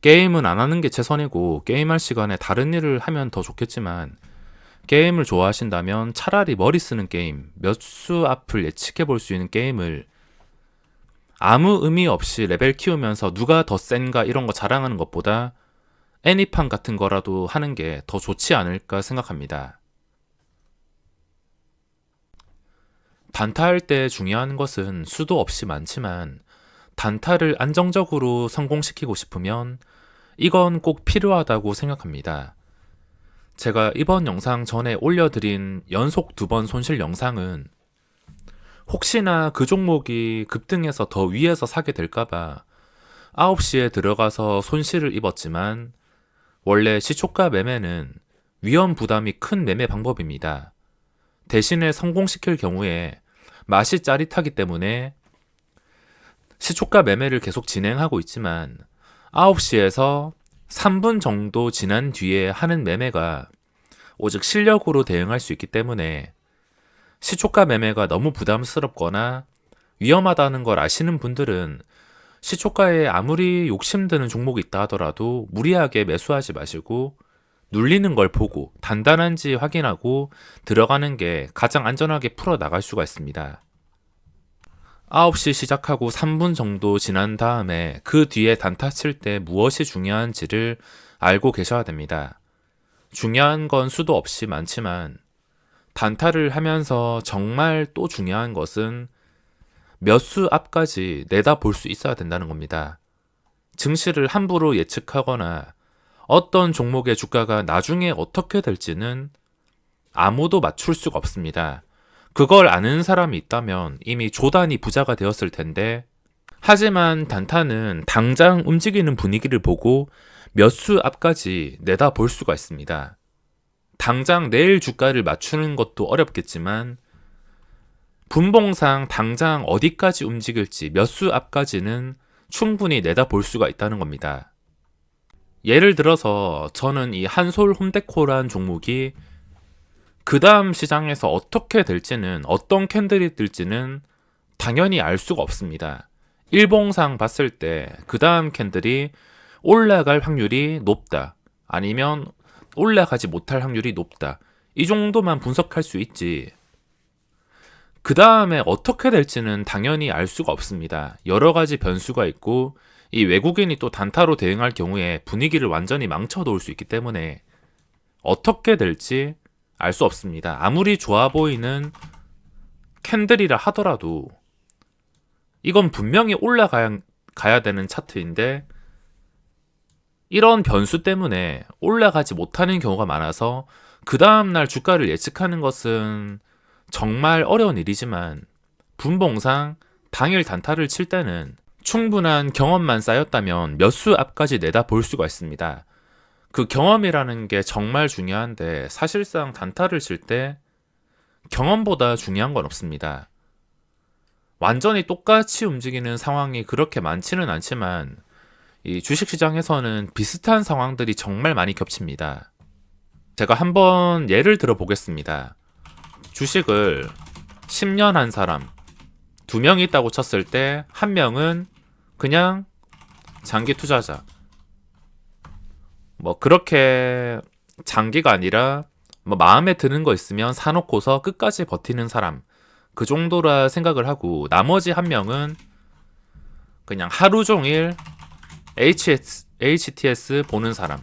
게임은 안 하는 게 최선이고 게임할 시간에 다른 일을 하면 더 좋겠지만 게임을 좋아하신다면 차라리 머리 쓰는 게임, 몇 수 앞을 예측해 볼 수 있는 게임을 아무 의미 없이 레벨 키우면서 누가 더 센가 이런 거 자랑하는 것보다 애니판 같은 거라도 하는 게 더 좋지 않을까 생각합니다. 단타할 때 중요한 것은 수도 없이 많지만 단타를 안정적으로 성공시키고 싶으면 이건 꼭 필요하다고 생각합니다. 제가 이번 영상 전에 올려드린 연속 2번 손실 영상은 혹시나 그 종목이 급등해서 더 위에서 사게 될까봐 9시에 들어가서 손실을 입었지만 원래 시초가 매매는 위험 부담이 큰 매매 방법입니다. 대신에 성공시킬 경우에 맛이 짜릿하기 때문에 시초가 매매를 계속 진행하고 있지만 9시에서 3분 정도 지난 뒤에 하는 매매가 오직 실력으로 대응할 수 있기 때문에 시초가 매매가 너무 부담스럽거나 위험하다는 걸 아시는 분들은 시초가에 아무리 욕심드는 종목이 있다 하더라도 무리하게 매수하지 마시고 눌리는 걸 보고 단단한지 확인하고 들어가는 게 가장 안전하게 풀어나갈 수가 있습니다. 9시 시작하고 3분 정도 지난 다음에 그 뒤에 단타 칠 때 무엇이 중요한지를 알고 계셔야 됩니다. 중요한 건 수도 없이 많지만 단타를 하면서 정말 또 중요한 것은 몇 수 앞까지 내다볼 수 있어야 된다는 겁니다. 증시를 함부로 예측하거나 어떤 종목의 주가가 나중에 어떻게 될지는 아무도 맞출 수가 없습니다. 그걸 아는 사람이 있다면 이미 조단이 부자가 되었을 텐데, 하지만 단타는 당장 움직이는 분위기를 보고 몇 수 앞까지 내다볼 수가 있습니다. 당장 내일 주가를 맞추는 것도 어렵겠지만 분봉상 당장 어디까지 움직일지 몇 수 앞까지는 충분히 내다볼 수가 있다는 겁니다. 예를 들어서 저는 이 한솔 홈데코란 종목이 그 다음 시장에서 어떻게 될지는, 어떤 캔들이 뜰지는 당연히 알 수가 없습니다. 일봉상 봤을 때 그 다음 캔들이 올라갈 확률이 높다, 아니면 올라가지 못할 확률이 높다, 이 정도만 분석할 수 있지 그 다음에 어떻게 될지는 당연히 알 수가 없습니다. 여러 가지 변수가 있고 이 외국인이 또 단타로 대응할 경우에 분위기를 완전히 망쳐 놓을 수 있기 때문에 어떻게 될지 알 수 없습니다. 아무리 좋아 보이는 캔들이라 하더라도 이건 분명히 올라가야 되는 차트인데 이런 변수 때문에 올라가지 못하는 경우가 많아서 그 다음날 주가를 예측하는 것은 정말 어려운 일이지만 분봉상 당일 단타를 칠 때는 충분한 경험만 쌓였다면 몇 수 앞까지 내다볼 수가 있습니다. 그 경험이라는 게 정말 중요한데 사실상 단타를 칠 때 경험보다 중요한 건 없습니다. 완전히 똑같이 움직이는 상황이 그렇게 많지는 않지만 이 주식시장에서는 비슷한 상황들이 정말 많이 겹칩니다. 제가 한번 예를 들어 보겠습니다. 주식을 10년 한 사람 2명이 있다고 쳤을 때 1명은 그냥 장기 투자자, 뭐 그렇게 장기가 아니라 뭐 마음에 드는 거 있으면 사놓고서 끝까지 버티는 사람, 그 정도라 생각을 하고, 나머지 1명은 그냥 하루 종일 HTS 보는 사람.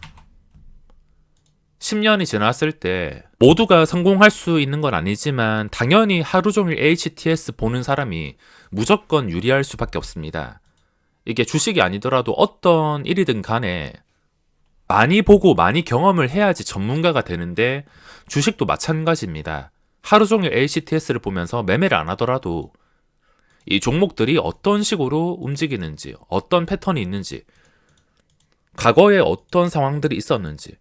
10년이 지났을 때 모두가 성공할 수 있는 건 아니지만 당연히 하루 종일 HTS 보는 사람이 무조건 유리할 수밖에 없습니다. 이게 주식이 아니더라도 어떤 일이든 간에 많이 보고 많이 경험을 해야지 전문가가 되는데 주식도 마찬가지입니다. 하루 종일 HTS를 보면서 매매를 안 하더라도 이 종목들이 어떤 식으로 움직이는지, 어떤 패턴이 있는지, 과거에 어떤 상황들이 있었는지,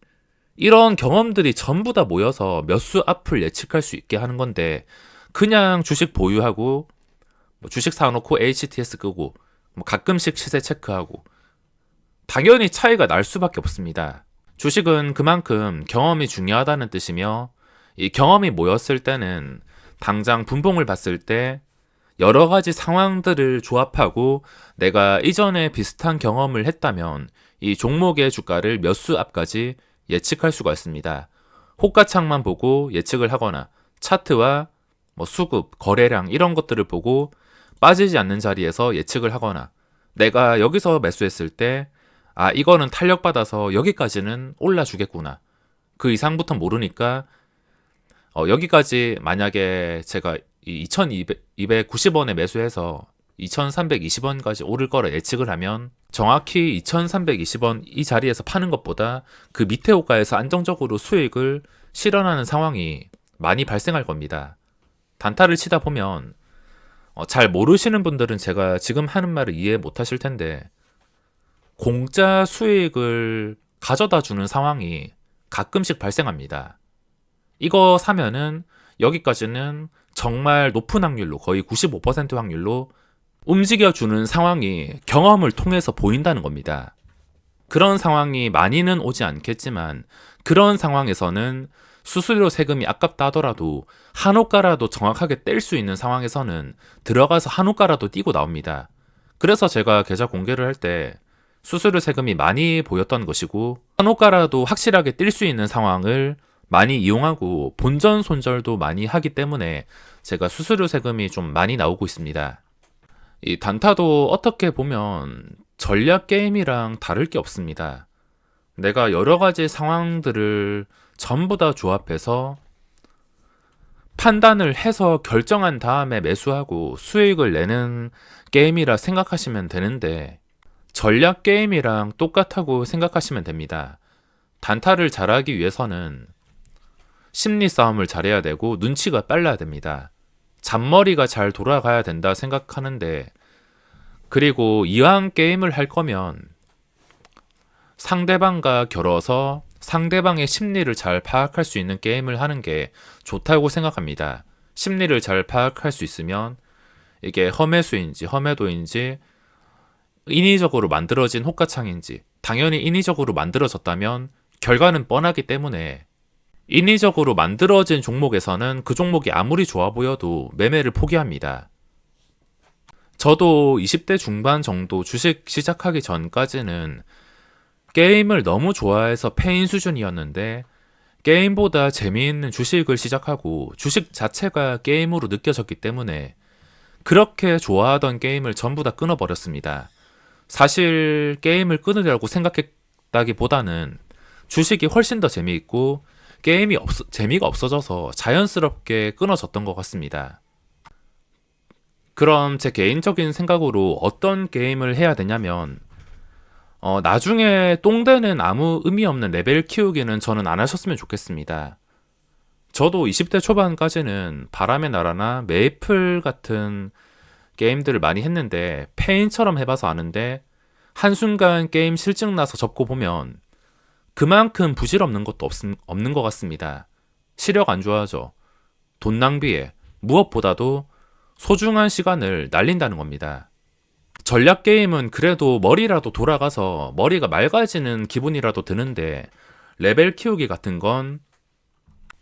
이런 경험들이 전부 다 모여서 몇 수 앞을 예측할 수 있게 하는 건데, 그냥 주식 보유하고 주식 사놓고 HTS 끄고 가끔씩 시세 체크하고 당연히 차이가 날 수밖에 없습니다. 주식은 그만큼 경험이 중요하다는 뜻이며, 이 경험이 모였을 때는 당장 분봉을 봤을 때 여러 가지 상황들을 조합하고 내가 이전에 비슷한 경험을 했다면 이 종목의 주가를 몇 수 앞까지 예측할 수가 있습니다. 호가창만 보고 예측을 하거나 차트와 수급, 거래량 이런 것들을 보고 빠지지 않는 자리에서 예측을 하거나 내가 여기서 매수했을 때 이거는 탄력받아서 여기까지는 올라주겠구나. 그 이상부터 모르니까 여기까지 만약에 제가 2290원에 매수해서 2320원까지 오를 거라 예측을 하면 정확히 2320원 이 자리에서 파는 것보다 그 밑에 호가에서 안정적으로 수익을 실현하는 상황이 많이 발생할 겁니다. 단타를 치다 보면 잘 모르시는 분들은 제가 지금 하는 말을 이해 못 하실 텐데 공짜 수익을 가져다 주는 상황이 가끔씩 발생합니다. 이거 사면은 여기까지는 정말 높은 확률로 거의 95% 확률로 움직여주는 상황이 경험을 통해서 보인다는 겁니다. 그런 상황이 많이는 오지 않겠지만 그런 상황에서는 수수료 세금이 아깝다 하더라도 한 호가라도 정확하게 뗄 수 있는 상황에서는 들어가서 한 호가라도 띄고 나옵니다. 그래서 제가 계좌 공개를 할 때 수수료 세금이 많이 보였던 것이고 한 호가라도 확실하게 뛸 수 있는 상황을 많이 이용하고 본전 손절도 많이 하기 때문에 제가 수수료 세금이 좀 많이 나오고 있습니다. 이 단타도 어떻게 보면 전략 게임이랑 다를 게 없습니다. 내가 여러 가지 상황들을 전부 다 조합해서 판단을 해서 결정한 다음에 매수하고 수익을 내는 게임이라 생각하시면 되는데 전략 게임이랑 똑같다고 생각하시면 됩니다. 단타를 잘하기 위해서는 심리 싸움을 잘해야 되고 눈치가 빨라야 됩니다. 잔머리가 잘 돌아가야 된다 생각하는데 그리고 이왕 게임을 할 거면 상대방과 겨뤄서 상대방의 심리를 잘 파악할 수 있는 게임을 하는 게 좋다고 생각합니다. 심리를 잘 파악할 수 있으면 이게 험해수인지 험해도인지 인위적으로 만들어진 호가창인지 당연히 인위적으로 만들어졌다면 결과는 뻔하기 때문에 인위적으로 만들어진 종목에서는 그 종목이 아무리 좋아 보여도 매매를 포기합니다. 저도 20대 중반 정도 주식 시작하기 전까지는 게임을 너무 좋아해서 패인 수준이었는데 게임보다 재미있는 주식을 시작하고 주식 자체가 게임으로 느껴졌기 때문에 그렇게 좋아하던 게임을 전부 다 끊어버렸습니다. 사실 게임을 끊으려고 생각했다기보다는 주식이 훨씬 더 재미있고 게임이 재미가 없어져서 자연스럽게 끊어졌던 것 같습니다. 그럼 제 개인적인 생각으로 어떤 게임을 해야 되냐면 나중에 똥되는 아무 의미 없는 레벨 키우기는 저는 안 하셨으면 좋겠습니다. 저도 20대 초반까지는 바람의 나라나 메이플 같은 게임들을 많이 했는데 페인처럼 해봐서 아는데 한순간 게임 실증 나서 접고 보면 그만큼 부질없는 것도 없는 것 같습니다. 시력 안 좋아져. 돈 낭비에 무엇보다도 소중한 시간을 날린다는 겁니다. 전략 게임은 그래도 머리라도 돌아가서 머리가 맑아지는 기분이라도 드는데 레벨 키우기 같은 건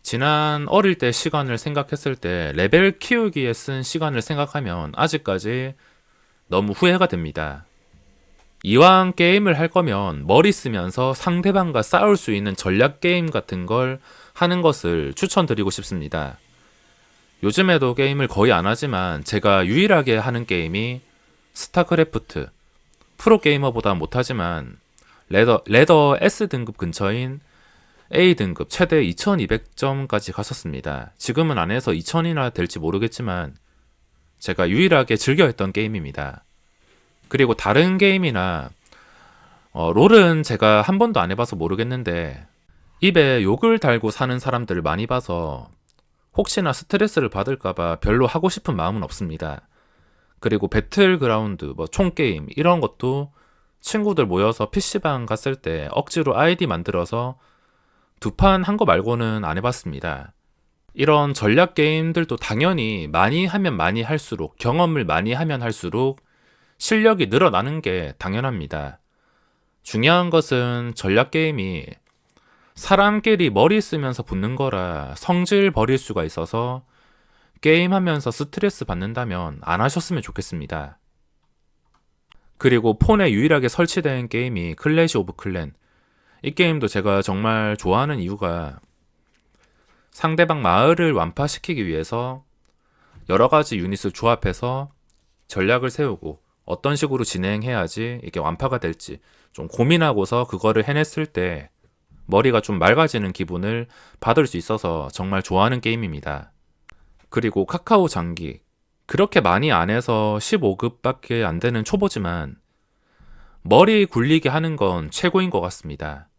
지난 어릴 때 시간을 생각했을 때 레벨 키우기에 쓴 시간을 생각하면 아직까지 너무 후회가 됩니다. 이왕 게임을 할 거면 머리 쓰면서 상대방과 싸울 수 있는 전략 게임 같은 걸 하는 것을 추천드리고 싶습니다. 요즘에도 게임을 거의 안 하지만 제가 유일하게 하는 게임이 스타크래프트, 프로게이머보다 못하지만 레더 S등급 근처인 A등급 최대 2200점까지 갔었습니다. 지금은 안 해서 2000이나 될지 모르겠지만 제가 유일하게 즐겨 했던 게임입니다. 그리고 다른 게임이나 롤은 제가 한 번도 안 해봐서 모르겠는데 입에 욕을 달고 사는 사람들을 많이 봐서 혹시나 스트레스를 받을까봐 별로 하고 싶은 마음은 없습니다. 그리고 배틀그라운드, 총게임 이런 것도 친구들 모여서 PC방 갔을 때 억지로 아이디 만들어서 두 판 한 거 말고는 안 해봤습니다. 이런 전략 게임들도 당연히 많이 하면 많이 할수록 경험을 많이 하면 할수록 실력이 늘어나는 게 당연합니다. 중요한 것은 전략 게임이 사람끼리 머리 쓰면서 붙는 거라 성질 버릴 수가 있어서 게임하면서 스트레스 받는다면 안 하셨으면 좋겠습니다. 그리고 폰에 유일하게 설치된 게임이 클래시 오브 클랜. 이 게임도 제가 정말 좋아하는 이유가 상대방 마을을 완파시키기 위해서 여러 가지 유닛을 조합해서 전략을 세우고 어떤 식으로 진행해야지 이게 완파가 될지 좀 고민하고서 그거를 해냈을 때 머리가 좀 맑아지는 기분을 받을 수 있어서 정말 좋아하는 게임입니다. 그리고 카카오 장기. 그렇게 많이 안 해서 15급밖에 안 되는 초보지만 머리 굴리게 하는 건 최고인 것 같습니다.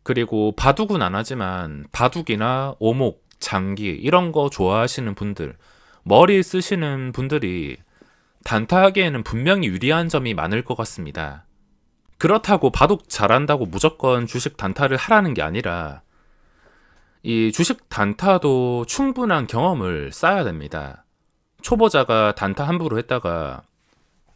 그리고 바둑은 안 하지만 바둑이나 오목, 장기 이런 거 좋아하시는 분들, 머리 쓰시는 분들이 단타하기에는 분명히 유리한 점이 많을 것 같습니다. 그렇다고 바둑 잘한다고 무조건 주식 단타를 하라는 게 아니라 이 주식 단타도 충분한 경험을 쌓아야 됩니다. 초보자가 단타 함부로 했다가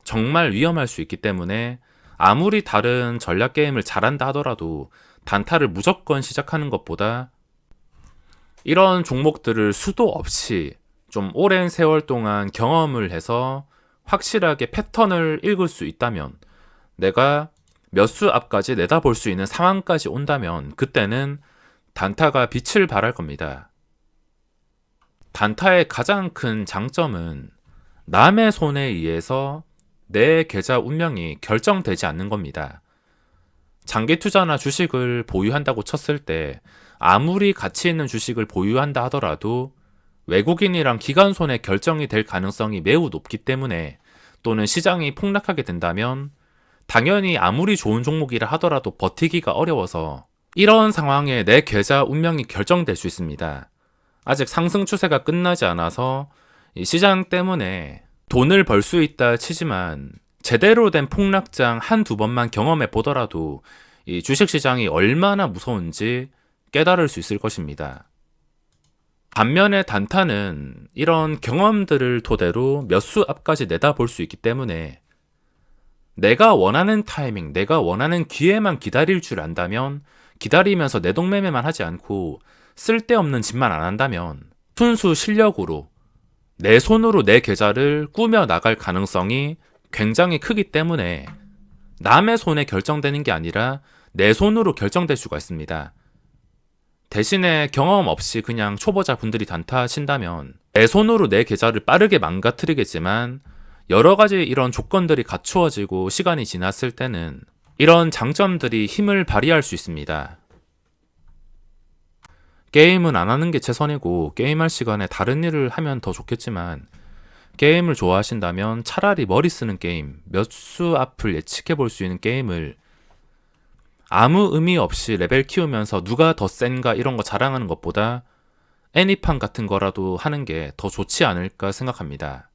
정말 위험할 수 있기 때문에 아무리 다른 전략 게임을 잘한다 하더라도 단타를 무조건 시작하는 것보다 이런 종목들을 수도 없이 좀 오랜 세월 동안 경험을 해서 확실하게 패턴을 읽을 수 있다면, 내가 몇 수 앞까지 내다볼 수 있는 상황까지 온다면 그때는 단타가 빛을 발할 겁니다. 단타의 가장 큰 장점은 남의 손에 의해서 내 계좌 운명이 결정되지 않는 겁니다. 장기 투자나 주식을 보유한다고 쳤을 때 아무리 가치 있는 주식을 보유한다 하더라도 외국인이랑 기관 손에 결정이 될 가능성이 매우 높기 때문에, 또는 시장이 폭락하게 된다면 당연히 아무리 좋은 종목이라 하더라도 버티기가 어려워서 이런 상황에 내 계좌 운명이 결정될 수 있습니다. 아직 상승 추세가 끝나지 않아서 이 시장 때문에 돈을 벌 수 있다 치지만 제대로 된 폭락장 한두 번만 경험해 보더라도 이 주식시장이 얼마나 무서운지 깨달을 수 있을 것입니다. 반면에 단타는 이런 경험들을 토대로 몇 수 앞까지 내다볼 수 있기 때문에 내가 원하는 타이밍, 내가 원하는 기회만 기다릴 줄 안다면, 기다리면서 내동매매만 하지 않고 쓸데없는 짓만 안 한다면 순수 실력으로 내 손으로 내 계좌를 꾸며 나갈 가능성이 굉장히 크기 때문에 남의 손에 결정되는 게 아니라 내 손으로 결정될 수가 있습니다. 대신에 경험 없이 그냥 초보자 분들이 단타 친다면 내 손으로 내 계좌를 빠르게 망가뜨리겠지만, 여러 가지 이런 조건들이 갖추어지고 시간이 지났을 때는 이런 장점들이 힘을 발휘할 수 있습니다. 게임은 안 하는 게 최선이고, 게임할 시간에 다른 일을 하면 더 좋겠지만, 게임을 좋아하신다면 차라리 머리 쓰는 게임, 몇 수 앞을 예측해 볼 수 있는 게임을 아무 의미 없이 레벨 키우면서 누가 더 센가 이런 거 자랑하는 것보다 애니판 같은 거라도 하는 게 더 좋지 않을까 생각합니다.